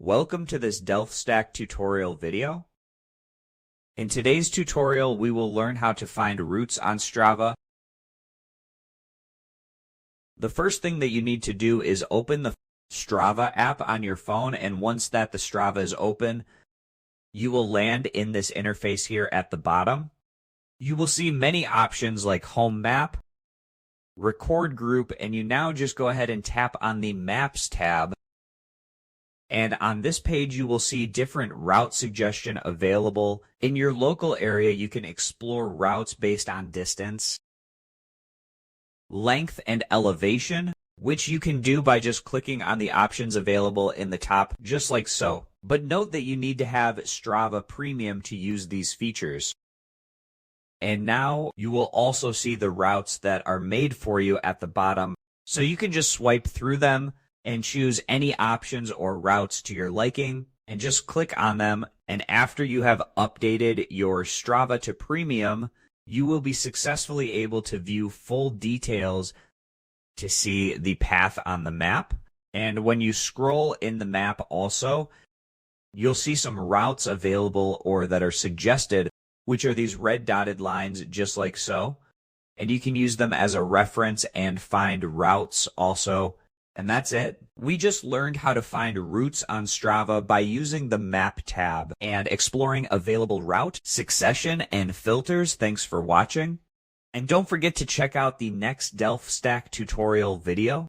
Welcome to this DelftStack tutorial video. In today's tutorial, we will learn how to find routes on Strava. The first thing that you need to do is open the Strava app on your phone, and once the Strava is open, you will land in this interface here at the bottom. You will see many options like Home Map, Record Group, and you now just go ahead and tap on the Maps tab. And on this page, you will see different route suggestion available. In your local area, you can explore routes based on distance, length, and elevation, which you can do by just clicking on the options available in the top, just like so. But note that you need to have Strava Premium to use these features. And now you will also see the routes that are made for you at the bottom. So you can just swipe through them and choose any options or routes to your liking and just click on them. And after you have updated your Strava to Premium, you will be successfully able to view full details to see the path on the map. And when you scroll in the map also, you'll see some routes available or that are suggested, which are these red dotted lines just like so. And you can use them as a reference and find routes also. And that's it. We just learned how to find routes on Strava by using the Map tab and exploring available route, succession, and filters. Thanks for watching. And don't forget to check out the next DelftStack tutorial video.